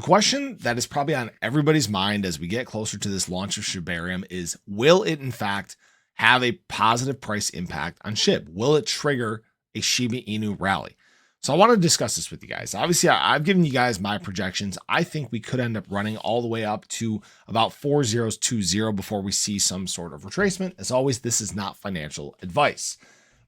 The question that is probably on everybody's mind as we get closer to this launch of Shibarium is, will it in fact have a positive price impact on SHIB? Will it trigger a Shiba Inu rally? So I want to discuss this with you guys. Obviously, I've given you guys my projections. I think we could end up running all the way up to about 4020 before we see some sort of retracement. As always, this is not financial advice.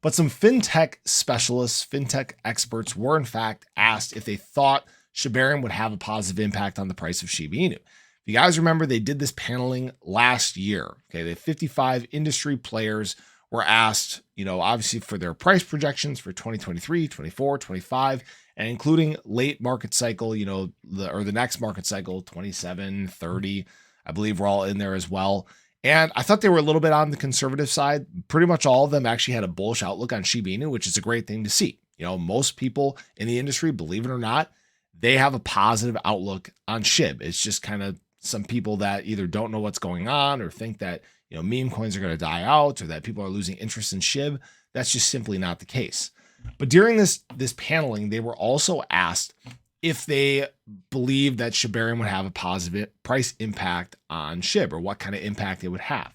But some fintech specialists, fintech experts were in fact asked if they thought Shibarium would have a positive impact on the price of Shiba Inu. If you guys remember, they did this paneling last year. Okay, the 55 industry players were asked, obviously for their price projections for 2023, 24, 25, and including late market cycle, the next market cycle, 27, 30, I believe we're all in there as well. And I thought they were a little bit on the conservative side. Pretty much all of them actually had a bullish outlook on Shiba Inu, which is a great thing to see. Most people in the industry, believe it or not, they have a positive outlook on SHIB. It's just kind of some people that either don't know what's going on or think that, meme coins are going to die out or that people are losing interest in SHIB. That's just simply not the case. But during this paneling, they were also asked if they believe that Shibarium would have a positive price impact on SHIB or what kind of impact it would have.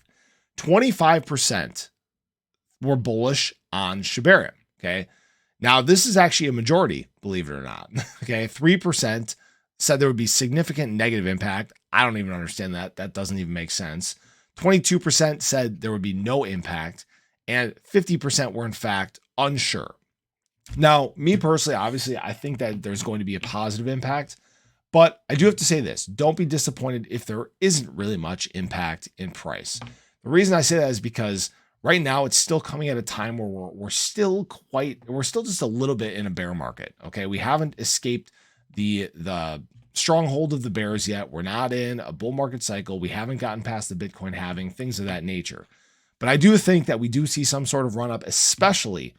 25% were bullish on Shibarium. Okay. Now, this is actually a majority, believe it or not. Okay. 3% said there would be significant negative impact. I don't even understand that. That doesn't even make sense. 22% said there would be no impact, and 50% were in fact unsure. Now, me personally, obviously, I think that there's going to be a positive impact, but I do have to say this: don't be disappointed if there isn't really much impact in price. The reason I say that is because right now it's still coming at a time where we're still just a little bit in a bear market. Okay, we haven't escaped the stronghold of the bears yet. We're not in a bull market cycle. We haven't gotten past the Bitcoin halving, things of that nature. But I do think that we do see some sort of run up, especially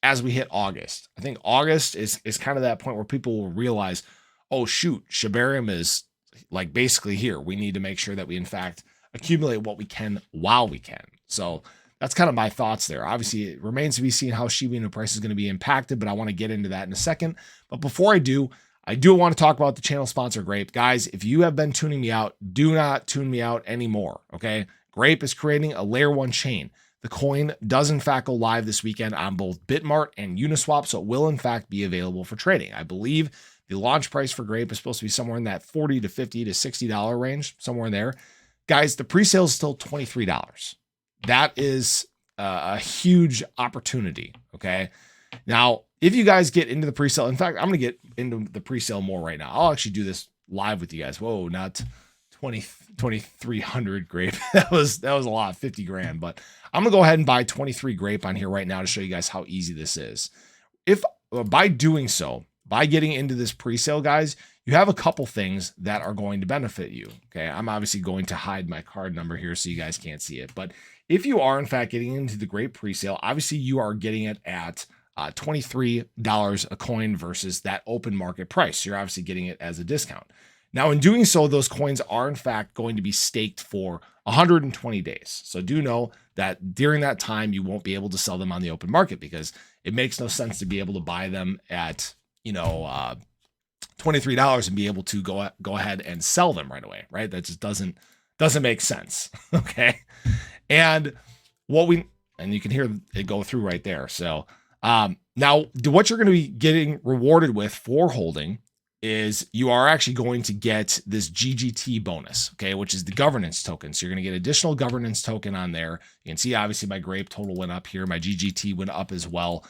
as we hit August. I think August is kind of that point where people will realize, oh shoot, Shibarium is like basically here. We need to make sure that we in fact accumulate what we can while we can. So that's kind of my thoughts there. Obviously, it remains to be seen how Shiba Inu price is going to be impacted, but I want to get into that in a second. But before I do want to talk about the channel sponsor, Grape. Guys, if you have been tuning me out, do not tune me out anymore, okay? Grape is creating a layer 1 chain. The coin does in fact go live this weekend on both Bitmart and Uniswap, so it will in fact be available for trading. I believe the launch price for Grape is supposed to be somewhere in that $40 to $50 to $60 range, somewhere in there. Guys, the pre-sale is still $23. That is a huge opportunity, okay? Now, if you guys get into the pre-sale, in fact, I'm going to get into the pre-sale more right now. I'll actually do this live with you guys. Whoa, not 2,300 Grape. That was a lot, 50 grand, but I'm going to go ahead and buy 23 Grape on here right now to show you guys how easy this is. If by doing so, by getting into this pre-sale, guys, you have a couple things that are going to benefit you. Okay. I'm obviously going to hide my card number here so you guys can't see it, but if you are in fact getting into the Grape pre-sale, obviously you are getting it at $23 a coin versus that open market price. You're obviously getting it as a discount. Now, in doing so, those coins are in fact going to be staked for 120 days. So do know that during that time, you won't be able to sell them on the open market because it makes no sense to be able to buy them at, $23 and be able to go ahead and sell them right away, right? That just doesn't make sense. Okay. And you can hear it go through right there. So, now what you're going to be getting rewarded with for holding is you are actually going to get this GGT bonus, okay, which is the governance token. So you're going to get additional governance token on there. You can see obviously my Grape total went up here. My GGT went up as well.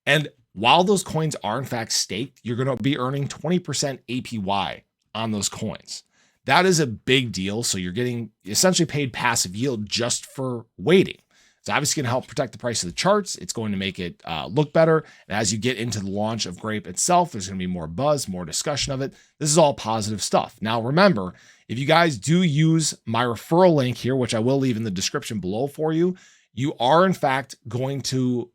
And while those coins are in fact staked, you're going to be earning 20% APY on those coins. That is a big deal. So you're getting essentially paid passive yield just for waiting. It's obviously going to help protect the price of the charts. It's going to make it look better. And as you get into the launch of Grape itself, there's going to be more buzz, more discussion of it. This is all positive stuff. Now, remember, if you guys do use my referral link here, which I will leave in the description below for you, you are in fact going to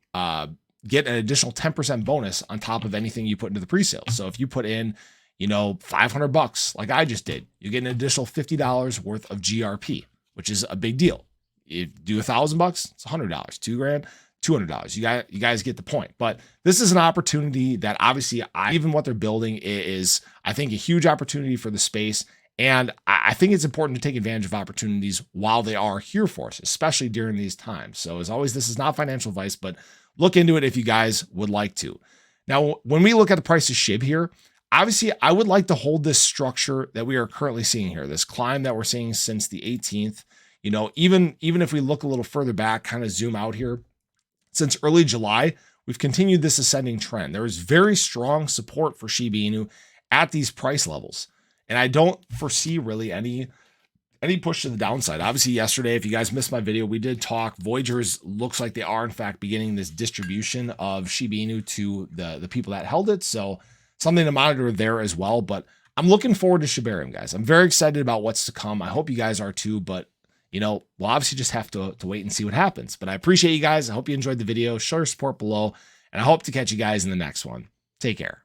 get an additional 10% bonus on top of anything you put into the pre-sale. So if you put in, $500 like I just did, you get an additional $50 worth of GRP, which is a big deal. If you do $1,000, it's $100, $2,000, $200. You guys get the point. But this is an opportunity that obviously, even what they're building is, I think, a huge opportunity for the space. And I think it's important to take advantage of opportunities while they are here for us, especially during these times. So as always, this is not financial advice, but look into it if you guys would like to. Now, when we look at the price of SHIB here, obviously, I would like to hold this structure that we are currently seeing here, this climb that we're seeing since the 18th. You know, even if we look a little further back, kind of zoom out here, since early July, we've continued this ascending trend. There is very strong support for Shiba Inu at these price levels. And I don't foresee really any push to the downside. Obviously, yesterday, if you guys missed my video, we did talk. Voyagers looks like they are, in fact, beginning this distribution of Shiba Inu to the people that held it. So something to monitor there as well. But I'm looking forward to Shibarium, guys. I'm very excited about what's to come. I hope you guys are too. But, you know, we'll obviously just have to wait and see what happens. But I appreciate you guys. I hope you enjoyed the video. Show your support below. And I hope to catch you guys in the next one. Take care.